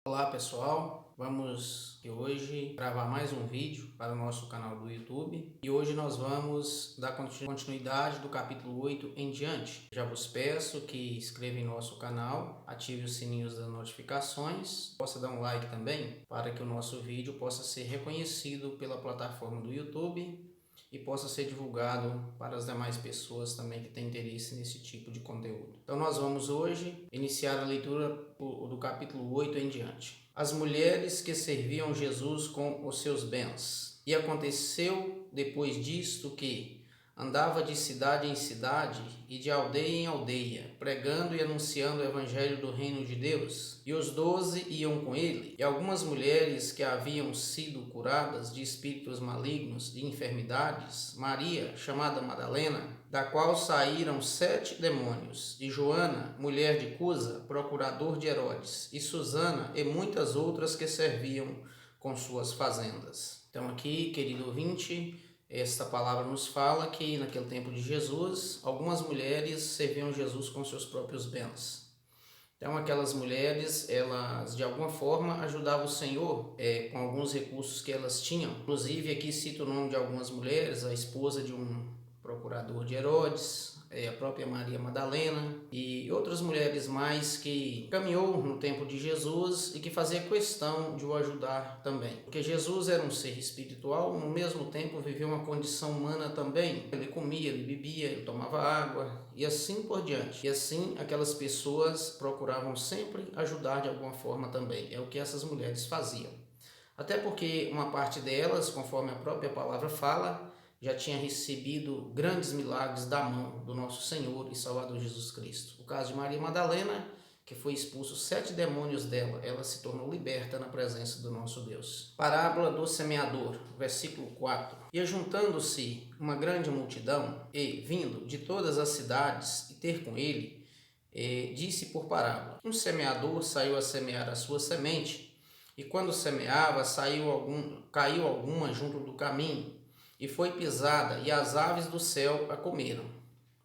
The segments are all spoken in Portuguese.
Olá pessoal, vamos hoje gravar mais um vídeo para o nosso canal do YouTube e hoje nós vamos dar continuidade do capítulo 8 em diante. Já vos peço que inscreva em nosso canal, ative os sininhos das notificações, possa dar um like também para que o nosso vídeo possa ser reconhecido pela plataforma do YouTube e possa ser divulgado para as demais pessoas também que têm interesse nesse tipo de conteúdo. Então nós vamos hoje iniciar a leitura do capítulo 8 em diante. As mulheres que serviam Jesus com os seus bens. E aconteceu depois disto que andava de cidade em cidade e de aldeia em aldeia, pregando e anunciando o evangelho do reino de Deus. E os 12 iam com ele, e algumas mulheres que haviam sido curadas de espíritos malignos, de enfermidades, Maria, chamada Madalena, da qual saíram 7 demônios, e Joana, mulher de Cusa, procurador de Herodes, e Susana, e muitas outras que serviam com suas fazendas. Então aqui, querido ouvinte, esta palavra nos fala que naquele tempo de Jesus, algumas mulheres serviam Jesus com seus próprios bens. Então aquelas mulheres, elas de alguma forma ajudavam o Senhor com alguns recursos que elas tinham. Inclusive aqui cito o nome de algumas mulheres, a esposa de um procurador de Herodes, a própria Maria Madalena e outras mulheres mais que caminhou no tempo de Jesus e que fazia questão de o ajudar também. Porque Jesus era um ser espiritual, no mesmo tempo vivia uma condição humana também. Ele comia, ele bebia, ele tomava água e assim por diante. E assim aquelas pessoas procuravam sempre ajudar de alguma forma também. É o que essas mulheres faziam. Até porque uma parte delas, conforme a própria palavra fala, já tinha recebido grandes milagres da mão do nosso Senhor e Salvador Jesus Cristo. O caso de Maria Madalena, que foi expulso 7 demônios dela, ela se tornou liberta na presença do nosso Deus. Parábola do semeador, versículo 4. E ajuntando-se uma grande multidão, e vindo de todas as cidades, e ter com ele, disse por parábola: um semeador saiu a semear a sua semente, e quando semeava, caiu alguma junto do caminho, e foi pisada, e as aves do céu a comeram.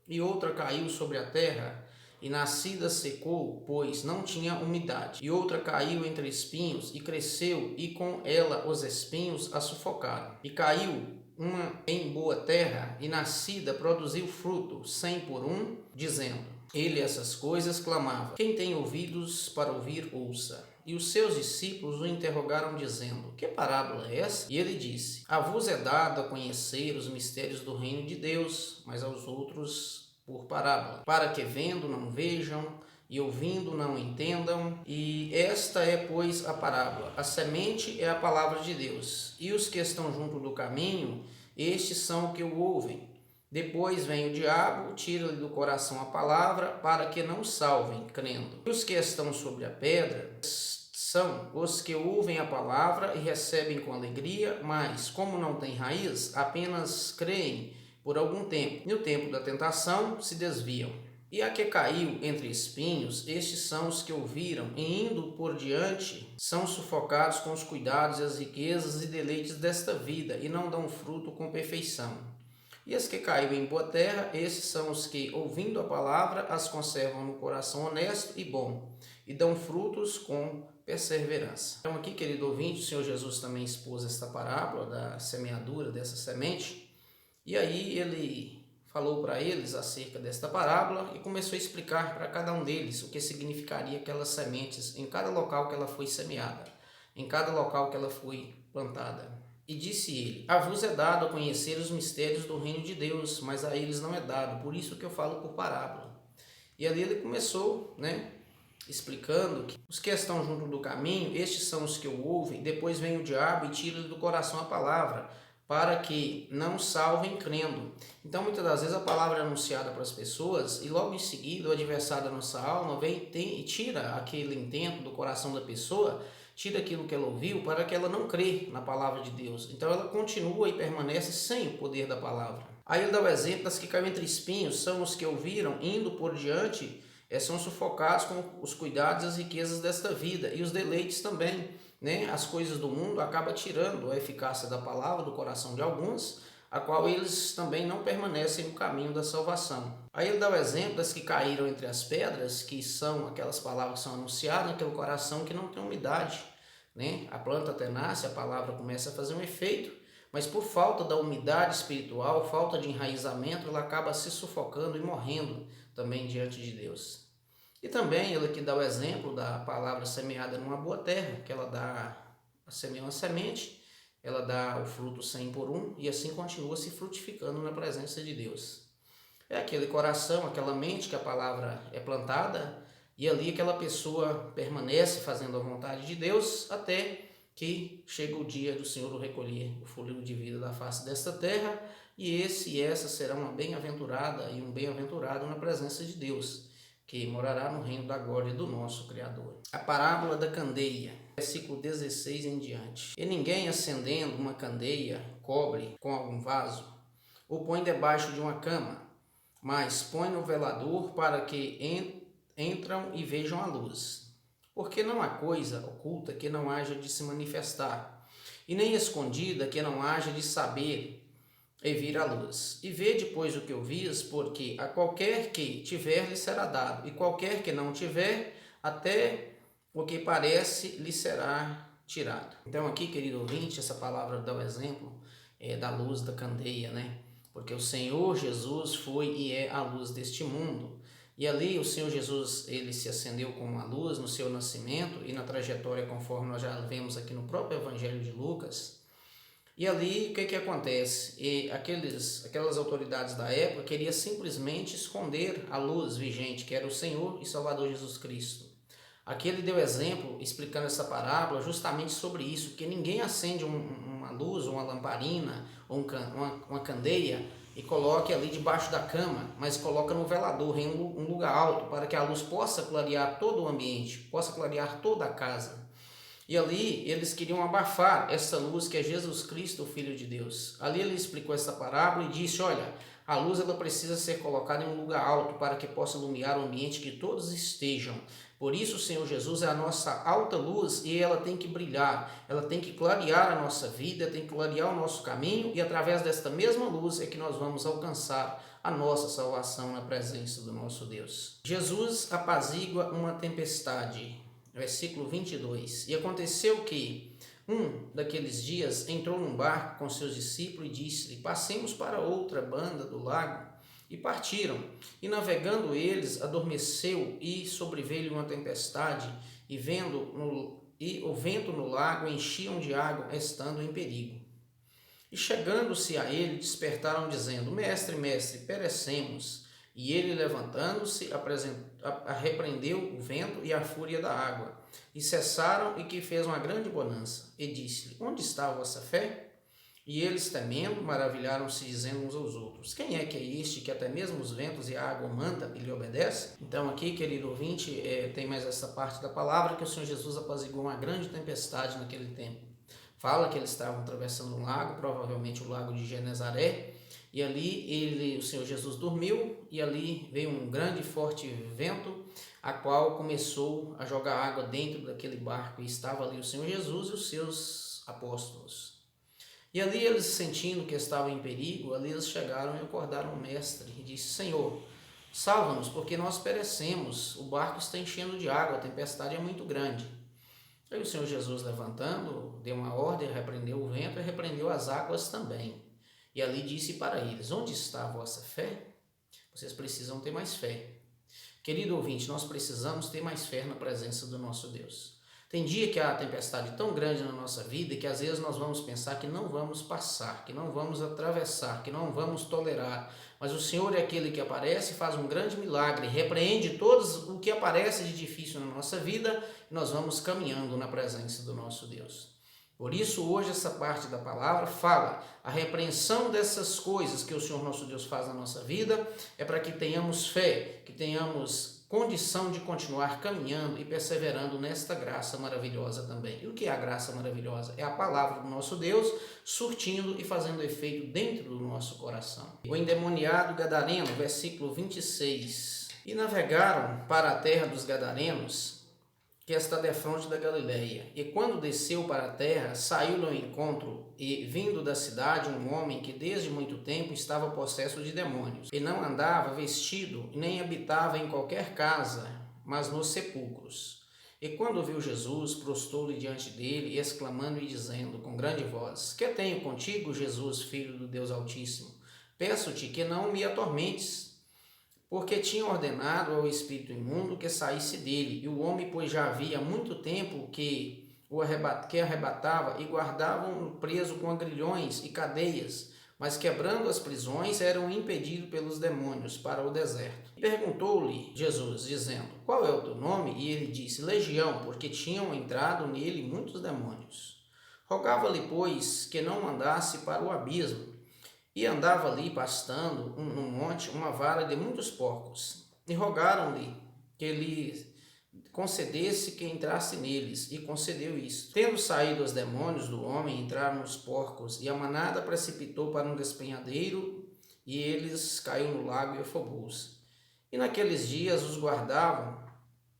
E outra caiu sobre a terra, e nascida secou, pois não tinha umidade. E outra caiu entre espinhos, e cresceu, e com ela os espinhos a sufocaram. E caiu uma em boa terra, e nascida produziu fruto, 100 por um, dizendo: ele essas coisas clamava: quem tem ouvidos para ouvir, ouça. E os seus discípulos o interrogaram, dizendo: que parábola é essa? E ele disse: a vos é dado a conhecer os mistérios do reino de Deus, mas aos outros por parábola, para que vendo não vejam, e ouvindo não entendam. E esta é, pois, a parábola. A semente é a palavra de Deus, e os que estão junto do caminho, estes são os que o ouvem. Depois vem o diabo, tira-lhe do coração a palavra, para que não salvem, crendo. E os que estão sobre a pedra são os que ouvem a palavra e recebem com alegria, mas, como não têm raiz, apenas creem por algum tempo. No tempo da tentação, se desviam. E a que caiu entre espinhos, estes são os que ouviram, e indo por diante, são sufocados com os cuidados e as riquezas e deleites desta vida, e não dão fruto com perfeição. E as que caíram em boa terra, esses são os que, ouvindo a palavra, as conservam no coração honesto e bom, e dão frutos com perseverança. Então aqui, querido ouvinte, o Senhor Jesus também expôs esta parábola da semeadura dessa semente, e aí ele falou para eles acerca desta parábola e começou a explicar para cada um deles o que significaria aquelas sementes em cada local que ela foi semeada, em cada local que ela foi plantada. E disse ele: a vos é dado a conhecer os mistérios do reino de Deus, mas a eles não é dado, por isso que eu falo por parábola. E ali ele começou, explicando que os que estão junto do caminho, estes são os que o ouvem, depois vem o diabo e tira do coração a palavra, para que não salvem crendo. Então muitas das vezes a palavra é anunciada para as pessoas e logo em seguida o adversário da nossa alma vem e tira aquele intento do coração da pessoa, tira aquilo que ela ouviu para que ela não crê na palavra de Deus. Então ela continua e permanece sem o poder da palavra. Aí ele dá o exemplo das que caem entre espinhos, são os que ouviram, indo por diante, são sufocados com os cuidados e as riquezas desta vida e os deleites também. As coisas do mundo acabam tirando a eficácia da palavra do coração de alguns, a qual eles também não permanecem no caminho da salvação. Aí ele dá o exemplo das que caíram entre as pedras, que são aquelas palavras que são anunciadas naquele coração que não tem umidade, né? A planta até nasce, a palavra começa a fazer um efeito, mas por falta da umidade espiritual, falta de enraizamento, ela acaba se sufocando e morrendo também diante de Deus. E também ele aqui dá o exemplo da palavra semeada numa boa terra, que ela semeia uma semente, ela dá o fruto 100 por 1 e assim continua se frutificando na presença de Deus. É aquele coração, aquela mente que a palavra é plantada e ali aquela pessoa permanece fazendo a vontade de Deus até que chega o dia do Senhor recolher o fôlego de vida da face desta terra, e esse e essa serão uma bem-aventurada e um bem-aventurado na presença de Deus, que morará no reino da glória do nosso Criador. A parábola da candeia, versículo 16 em diante. E ninguém acendendo uma candeia cobre com algum vaso, ou põe debaixo de uma cama, mas põe no velador para que entram e vejam a luz. Porque não há coisa oculta que não haja de se manifestar, e nem escondida que não haja de saber e vir à luz. E vede, pois, o que ouvis, porque a qualquer que tiver lhe será dado, e qualquer que não tiver, até o que parece lhe será tirado. Então aqui, querido ouvinte, essa palavra dá o exemplo da luz da candeia, né? Porque o Senhor Jesus foi e é a luz deste mundo. E ali o Senhor Jesus, ele se acendeu como a luz no seu nascimento e na trajetória, conforme nós já vemos aqui no próprio Evangelho de Lucas. E ali o que acontece? Aquelas autoridades da época queriam simplesmente esconder a luz vigente, que era o Senhor e Salvador Jesus Cristo. Aqui ele deu exemplo, explicando essa parábola, justamente sobre isso, que ninguém acende uma luz, uma lamparina, ou uma candeia, e coloque ali debaixo da cama, mas coloca no velador, em um lugar alto, para que a luz possa clarear todo o ambiente, possa clarear toda a casa. E ali eles queriam abafar essa luz que é Jesus Cristo, o Filho de Deus. Ali ele explicou essa parábola e disse, olha, a luz ela precisa ser colocada em um lugar alto para que possa iluminar o ambiente que todos estejam. Por isso o Senhor Jesus é a nossa alta luz e ela tem que brilhar, ela tem que clarear a nossa vida, tem que clarear o nosso caminho e através desta mesma luz é que nós vamos alcançar a nossa salvação na presença do nosso Deus. Jesus apazigua uma tempestade. Versículo 22. E aconteceu que daqueles dias entrou num barco com seus discípulos e disse-lhe, passemos para outra banda do lago. E partiram. E navegando eles, adormeceu e sobreveio uma tempestade, e o vento no lago enchiam de água, estando em perigo. E chegando-se a ele, despertaram, dizendo, Mestre, mestre, perecemos. E ele, levantando-se, repreendeu o vento e a fúria da água. E cessaram, e que fez uma grande bonança. E disse-lhe, onde está a vossa fé? E eles, temendo, maravilharam-se, dizendo uns aos outros, quem é que é este, que até mesmo os ventos e a água manda e lhe obedece? Então aqui, querido ouvinte, tem mais essa parte da palavra, que o Senhor Jesus apaziguou uma grande tempestade naquele tempo. Fala que eles estavam atravessando um lago, provavelmente o lago de Genezaré, e ali o Senhor Jesus dormiu, e ali veio um grande e forte vento, a qual começou a jogar água dentro daquele barco, e estava ali o Senhor Jesus e os seus apóstolos. E ali eles, sentindo que estavam em perigo, ali eles chegaram e acordaram o mestre, e disse, Senhor, salva-nos, porque nós perecemos, o barco está enchendo de água, a tempestade é muito grande. Aí o Senhor Jesus, levantando, deu uma ordem, repreendeu o vento e repreendeu as águas também. E ali disse para eles, onde está a vossa fé? Vocês precisam ter mais fé. Querido ouvinte, nós precisamos ter mais fé na presença do nosso Deus. Tem dia que há tempestade tão grande na nossa vida que às vezes nós vamos pensar que não vamos passar, que não vamos atravessar, que não vamos tolerar. Mas o Senhor é aquele que aparece e faz um grande milagre, repreende todos o que aparece de difícil na nossa vida e nós vamos caminhando na presença do nosso Deus. Por isso, hoje, essa parte da palavra fala a repreensão dessas coisas que o Senhor nosso Deus faz na nossa vida, é para que tenhamos fé, que tenhamos condição de continuar caminhando e perseverando nesta graça maravilhosa também. E o que é a graça maravilhosa? É a palavra do nosso Deus surtindo e fazendo efeito dentro do nosso coração. O endemoniado gadareno, versículo 26. E navegaram para a terra dos gadarenos, que está defronte da Galileia. E quando desceu para a terra, saiu-lhe ao encontro, e vindo da cidade um homem que desde muito tempo estava possesso de demônios, e não andava vestido, nem habitava em qualquer casa, mas nos sepulcros. E quando viu Jesus, prostrou-lhe diante dele, exclamando e dizendo com grande voz: Que tenho contigo, Jesus, Filho do Deus Altíssimo? Peço-te que não me atormentes. Porque tinha ordenado ao espírito imundo que saísse dele, e o homem, pois já havia muito tempo que arrebatava, e guardavam preso com agrilhões e cadeias, mas quebrando as prisões, eram impedidos pelos demônios para o deserto. Perguntou-lhe Jesus, dizendo: Qual é o teu nome? E ele disse: Legião, porque tinham entrado nele muitos demônios. Rogava-lhe, pois, que não mandasse para o abismo. E andava ali pastando no monte uma vara de muitos porcos. E rogaram-lhe que lhe concedesse que entrasse neles, e concedeu isso. Tendo saído os demônios do homem, entraram nos porcos, e a manada precipitou para um despenhadeiro, e eles caiu no lago e afogou-se. E naqueles dias os guardavam,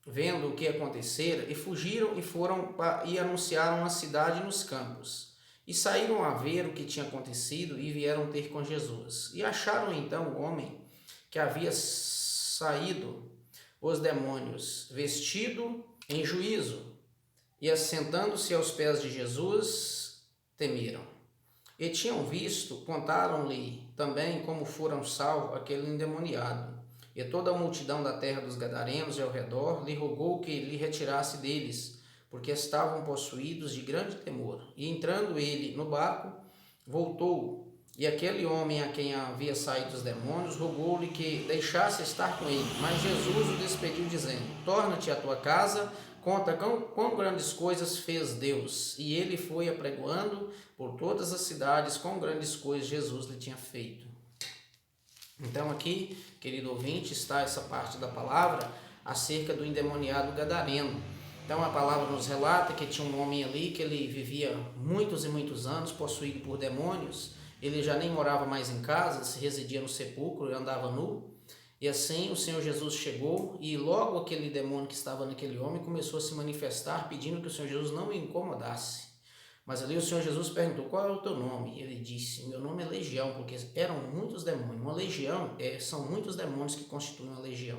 vendo o que acontecera, e fugiram e foram e anunciaram a cidade nos campos. E saíram a ver o que tinha acontecido e vieram ter com Jesus. E acharam então o homem que havia saído os demônios, vestido em juízo, e assentando-se aos pés de Jesus, temeram. E tinham visto, contaram-lhe também como foram salvos aquele endemoniado. E toda a multidão da terra dos Gadarenos e ao redor lhe rogou que lhe retirasse deles, porque estavam possuídos de grande temor. E entrando ele no barco, voltou, e aquele homem a quem havia saído os demônios rogou-lhe que deixasse estar com ele. Mas Jesus o despediu, dizendo: Torna-te à tua casa, conta quão grandes coisas fez Deus. E ele foi apregoando por todas as cidades quão grandes coisas Jesus lhe tinha feito. Então aqui, querido ouvinte, está essa parte da palavra acerca do endemoniado gadareno. Então a palavra nos relata que tinha um homem ali que ele vivia muitos e muitos anos possuído por demônios. Ele já nem morava mais em casa, se residia no sepulcro e andava nu. E assim o Senhor Jesus chegou e logo aquele demônio que estava naquele homem começou a se manifestar pedindo que o Senhor Jesus não o incomodasse. Mas ali o Senhor Jesus perguntou: qual é o teu nome? Ele disse: meu nome é Legião, porque eram muitos demônios. Uma legião são muitos demônios que constituem uma legião.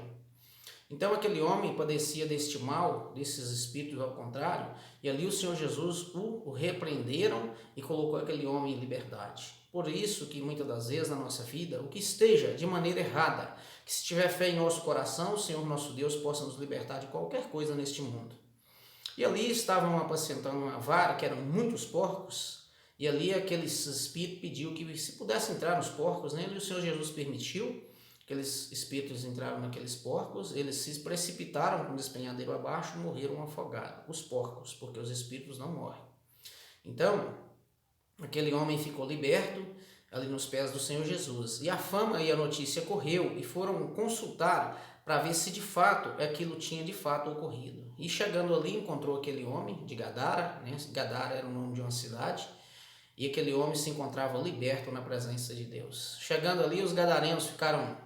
Então aquele homem padecia deste mal, desses espíritos ao contrário, e ali o Senhor Jesus o repreenderam e colocou aquele homem em liberdade. Por isso que muitas das vezes na nossa vida, o que esteja de maneira errada, que se tiver fé em nosso coração, o Senhor nosso Deus possa nos libertar de qualquer coisa neste mundo. E ali estavam apacentando uma vara, que eram muitos porcos, e ali aquele espírito pediu que se pudesse entrar nos porcos, né? E o Senhor Jesus permitiu. Aqueles espíritos entraram naqueles porcos, eles se precipitaram com o despenhadeiro abaixo e morreram afogados. Os porcos, porque os espíritos não morrem. Então, aquele homem ficou liberto ali nos pés do Senhor Jesus. E a fama e a notícia correu e foram consultar para ver se de fato aquilo tinha de fato ocorrido. E chegando ali encontrou aquele homem de Gadara, né? Gadara era o nome de uma cidade, e aquele homem se encontrava liberto na presença de Deus. Chegando ali, os gadarenos ficaram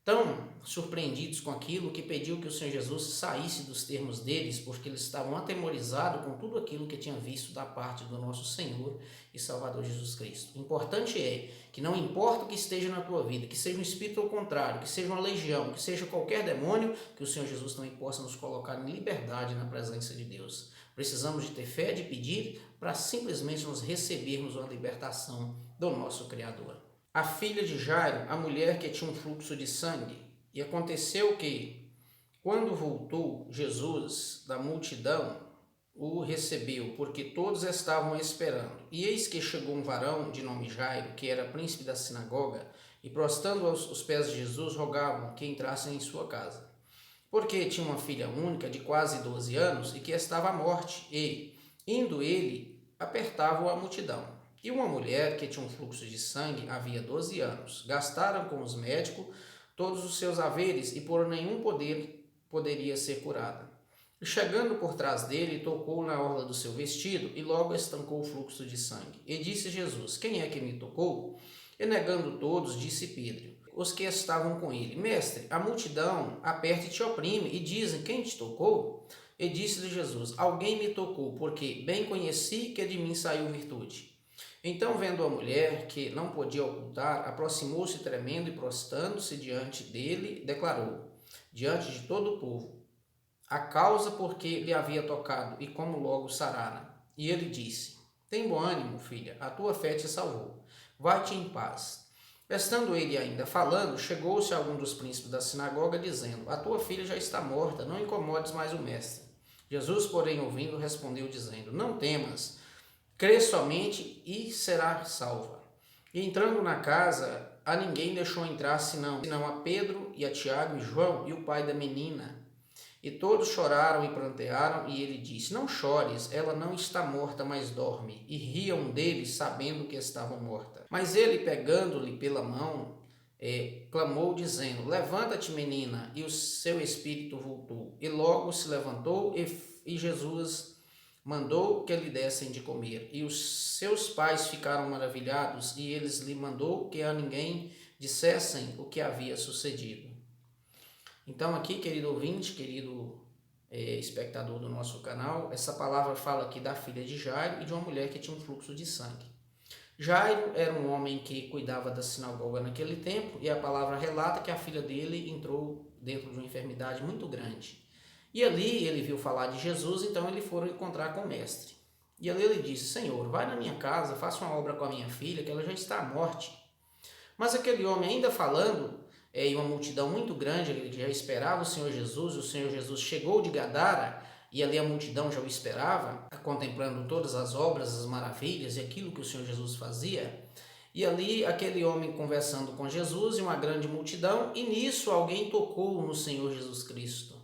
tão surpreendidos com aquilo que pediu que o Senhor Jesus saísse dos termos deles, porque eles estavam atemorizados com tudo aquilo que tinham visto da parte do nosso Senhor e Salvador Jesus Cristo. O importante é que não importa o que esteja na tua vida, que seja um espírito ao contrário, que seja uma legião, que seja qualquer demônio, que o Senhor Jesus também possa nos colocar em liberdade na presença de Deus. Precisamos de ter fé, de pedir, para simplesmente nos recebermos uma libertação do nosso Criador. A filha de Jairo, a mulher que tinha um fluxo de sangue. E aconteceu que, quando voltou Jesus da multidão, o recebeu, porque todos estavam esperando. E eis que chegou um varão de nome Jairo, que era príncipe da sinagoga, e prostrando aos pés de Jesus, rogavam que entrassem em sua casa. Porque tinha uma filha única de quase 12 anos e que estava à morte, e, indo ele, apertava-o a multidão. E uma mulher que tinha um fluxo de sangue havia 12 anos. Gastaram com os médicos todos os seus haveres e por nenhum poderia ser curada. E chegando por trás dele, tocou na orla do seu vestido e logo estancou o fluxo de sangue. E disse Jesus: quem é que me tocou? E negando todos, disse Pedro: os que estavam com ele: Mestre, a multidão aperta e te oprime, e dizem: Quem te tocou? E disse-lhe Jesus: Alguém me tocou, porque bem conheci que de mim saiu virtude. Então, vendo a mulher, que não podia ocultar, aproximou-se tremendo e prostrando-se diante dele, declarou, diante de todo o povo, a causa por que lhe havia tocado e como logo sarara. E ele disse: Tem bom ânimo, filha, a tua fé te salvou. Vai-te em paz. Estando ele ainda falando, chegou-se algum dos príncipes da sinagoga, dizendo: A tua filha já está morta, não incomodes mais o mestre. Jesus, porém, ouvindo, respondeu, dizendo: Não temas, crê somente e será salva. E entrando na casa, a ninguém deixou entrar senão a Pedro e a Tiago e João e o pai da menina. E todos choraram e prantearam, e ele disse: Não chores, ela não está morta, mas dorme. E riam deles, sabendo que estava morta. Mas ele, pegando-lhe pela mão, clamou, dizendo: Levanta-te, menina. E o seu espírito voltou. E logo se levantou, e Jesus mandou que lhe dessem de comer. E os seus pais ficaram maravilhados, e eles lhe mandou que a ninguém dissessem o que havia sucedido. Então aqui, querido ouvinte, querido espectador do nosso canal, essa palavra fala aqui da filha de Jairo e de uma mulher que tinha um fluxo de sangue. Jairo era um homem que cuidava da sinagoga naquele tempo, e a palavra relata que a filha dele entrou dentro de uma enfermidade muito grande. E ali ele viu falar de Jesus, então eles foram encontrar com o mestre. E ali ele disse: Senhor, vai na minha casa, faça uma obra com a minha filha, que ela já está à morte. Mas aquele homem ainda falando, e uma multidão muito grande que já esperava o Senhor Jesus chegou de Gadara, e ali a multidão já o esperava, contemplando todas as obras, as maravilhas e aquilo que o Senhor Jesus fazia. E ali aquele homem conversando com Jesus e uma grande multidão, e nisso alguém tocou no Senhor Jesus Cristo.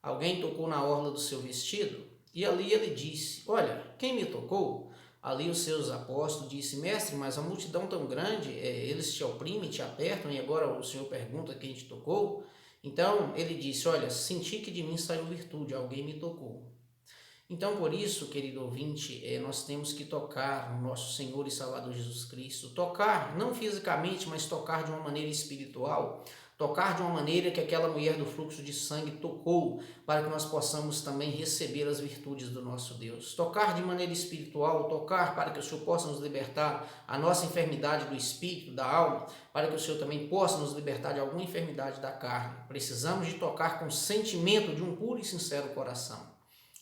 Alguém tocou na orla do seu vestido, e ali ele disse: Olha, quem me tocou? Ali os seus apóstolos disse: Mestre, mas a multidão tão grande, eles te oprimem, te apertam, e agora o Senhor pergunta quem te tocou? Então ele disse: Olha, senti que de mim saiu virtude, alguém me tocou. Então, por isso, querido ouvinte, nós temos que tocar no nosso Senhor e Salvador Jesus Cristo. Tocar, não fisicamente, mas tocar de uma maneira espiritual. Tocar de uma maneira que aquela mulher do fluxo de sangue tocou, para que nós possamos também receber as virtudes do nosso Deus. Tocar de maneira espiritual, tocar para que o Senhor possa nos libertar a nossa enfermidade do espírito, da alma, para que o Senhor também possa nos libertar de alguma enfermidade da carne. Precisamos de tocar com sentimento de um puro e sincero coração.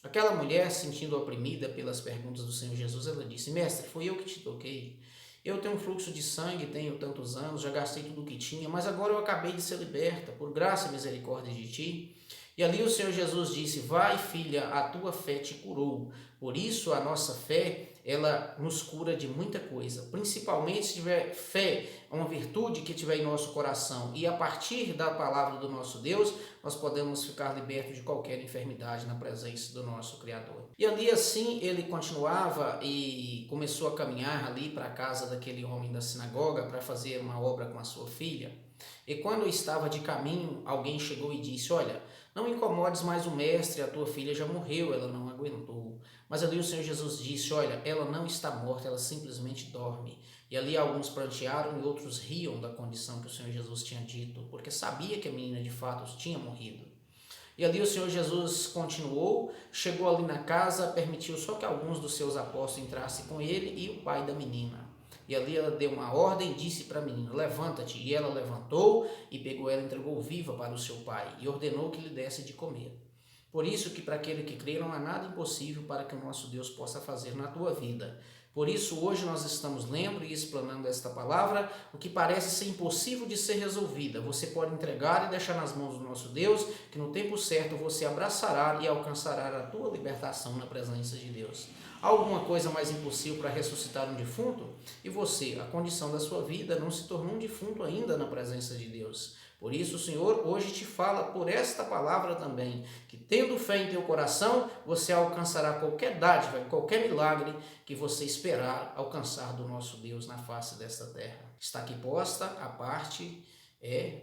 Aquela mulher, sentindo oprimida pelas perguntas do Senhor Jesus, ela disse: Mestre, foi eu que te toquei. Eu tenho um fluxo de sangue, tenho tantos anos, já gastei tudo o que tinha, mas agora eu acabei de ser liberta, por graça e misericórdia de ti. E ali o Senhor Jesus disse: Vai, filha, a tua fé te curou. Por isso a nossa fé, ela nos cura de muita coisa, principalmente se tiver fé, uma virtude que tiver em nosso coração, e a partir da palavra do nosso Deus, nós podemos ficar libertos de qualquer enfermidade na presença do nosso Criador. E ali assim ele continuava e começou a caminhar ali para a casa daquele homem da sinagoga para fazer uma obra com a sua filha. E quando estava de caminho, alguém chegou e disse: Olha, não incomodes mais o mestre, a tua filha já morreu, ela não aguentou. Mas ali o Senhor Jesus disse: Olha, ela não está morta, ela simplesmente dorme. E ali alguns prantearam e outros riam da condição que o Senhor Jesus tinha dito, porque sabia que a menina de fato tinha morrido. E ali o Senhor Jesus continuou, chegou ali na casa, permitiu só que alguns dos seus apóstolos entrassem com ele e o pai da menina. E ali ela deu uma ordem e disse para a menina: Levanta-te. E ela levantou e pegou ela e entregou viva para o seu pai e ordenou que lhe desse de comer. Por isso que para aquele que crê não há nada impossível para que o nosso Deus possa fazer na tua vida. Por isso hoje nós estamos lendo e explanando esta palavra, o que parece ser impossível de ser resolvida. Você pode entregar e deixar nas mãos do nosso Deus, que no tempo certo você abraçará e alcançará a tua libertação na presença de Deus. Há alguma coisa mais impossível para ressuscitar um defunto? E você, a condição da sua vida, não se tornou um defunto ainda na presença de Deus. Por isso o Senhor hoje te fala por esta palavra também, que tendo fé em teu coração, você alcançará qualquer dádiva, qualquer milagre que você esperar alcançar do nosso Deus na face desta terra. Está aqui posta a parte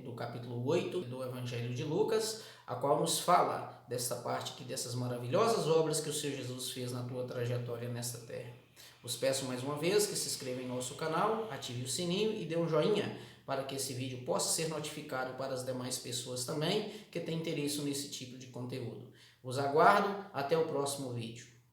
do capítulo 8 do Evangelho de Lucas, a qual nos fala desta parte aqui, dessas maravilhosas obras que o Senhor Jesus fez na tua trajetória nesta terra. Os peço mais uma vez que se inscreva em nosso canal, ative o sininho e dê um joinha, para que esse vídeo possa ser notificado para as demais pessoas também que têm interesse nesse tipo de conteúdo. Os aguardo, até o próximo vídeo.